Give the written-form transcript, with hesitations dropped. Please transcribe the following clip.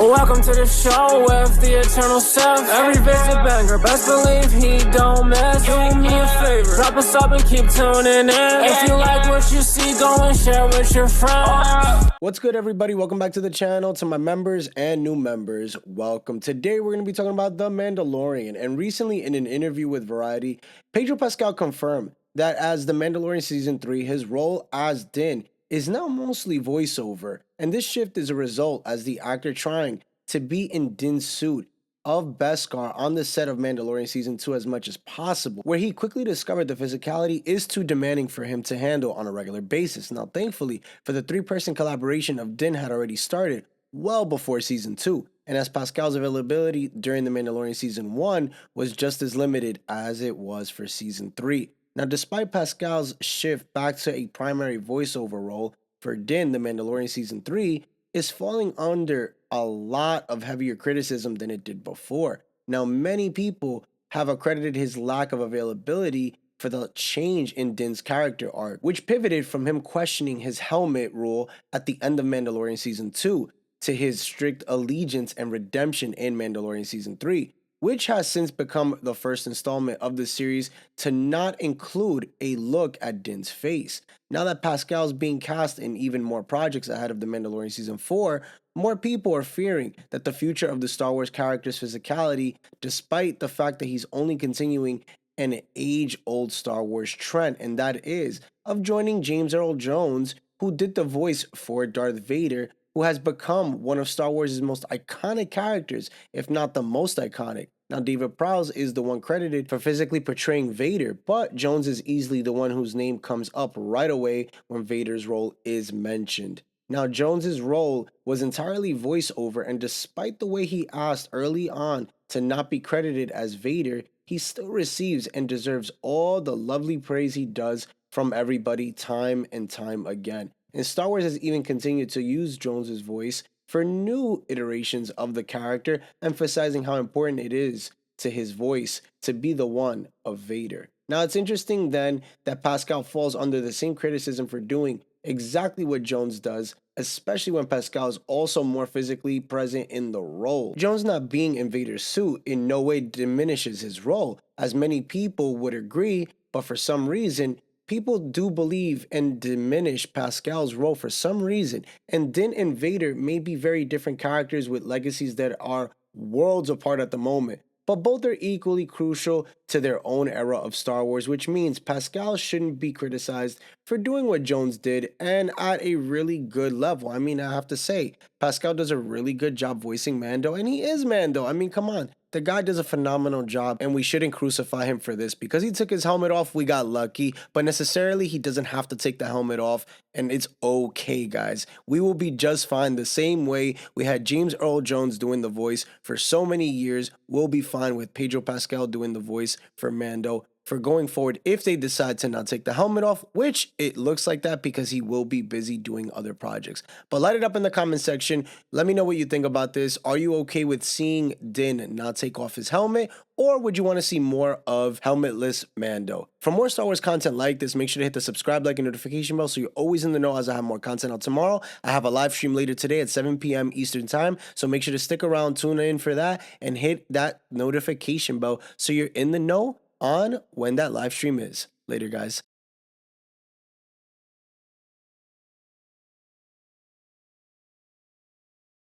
Welcome to the show with the eternal Sith. Every bit's a banger, best believe he don't miss. Do me a favor, drop a sub and keep tuning in. If you like what you see, go and share with your friends. What's good, everybody? Welcome back to the channel. To my members and new members, welcome. Today we're going to be talking about The Mandalorian. And recently in an interview with Variety, Pedro Pascal confirmed that as The Mandalorian Season 3, his role as Din is now mostly voiceover, and this shift is a result as the actor trying to be in Din's suit of Beskar on the set of Mandalorian Season 2 as much as possible, where he quickly discovered the physicality is too demanding for him to handle on a regular basis. Now, thankfully, for the three-person collaboration of Din had already started well before Season 2, and as Pascal's availability during The Mandalorian Season 1 was just as limited as it was for Season 3. Now, despite Pascal's shift back to a primary voiceover role for Din, The Mandalorian Season 3 is falling under a lot of heavier criticism than it did before. Now, many people have accredited his lack of availability for the change in Din's character arc, which pivoted from him questioning his helmet rule at the end of Mandalorian Season 2 to his strict allegiance and redemption in Mandalorian Season 3. Which has since become the first installment of the series to not include a look at Din's face. Now that Pascal's being cast in even more projects ahead of The Mandalorian Season 4, more people are fearing that the future of the Star Wars character's physicality, despite the fact that he's only continuing an age-old Star Wars trend, and that is of joining James Earl Jones, who did the voice for Darth Vader, who has become one of Star Wars' most iconic characters, if not the most iconic. Now, David Prowse is the one credited for physically portraying Vader, but Jones is easily the one whose name comes up right away when Vader's role is mentioned. Now, Jones's role was entirely voiceover, and despite the way he asked early on to not be credited as Vader, he still receives and deserves all the lovely praise he does from everybody time and time again. And Star Wars has even continued to use Jones's voice for new iterations of the character, emphasizing how important it is to his voice to be the one of Vader. Now, it's interesting then that Pascal falls under the same criticism for doing exactly what Jones does, especially when Pascal is also more physically present in the role. Jones not being in Vader's suit in no way diminishes his role, as many people would agree, but for some reason, people do believe and diminish Pascal's role for some reason, and Din and Vader may be very different characters with legacies that are worlds apart at the moment, but both are equally crucial to their own era of Star Wars, which means Pascal shouldn't be criticized for doing what Jones did and at a really good level. I mean, I have to say, Pascal does a really good job voicing Mando, and he is Mando. I mean, come on. The guy does a phenomenal job, and we shouldn't crucify him for this. Because he took his helmet off, we got lucky, but necessarily he doesn't have to take the helmet off, and it's okay, guys. We will be just fine the same way we had James Earl Jones doing the voice for so many years. We'll be fine with Pedro Pascal doing the voice for Mando for going forward if they decide to not take the helmet off, which it looks like that because he will be busy doing other projects. But light it up in the comment section. Let me know what you think about this. Are you okay with seeing Din not take off his helmet, or would you want to see more of helmetless Mando? For more Star Wars content like this, make sure to hit the subscribe, like, and notification bell so you're always in the know as I have more content out tomorrow. I have a live stream later today at 7 p.m. Eastern Time, so make sure to stick around, tune in for that, and hit that notification bell so you're in the know on when that live stream is. Later, guys.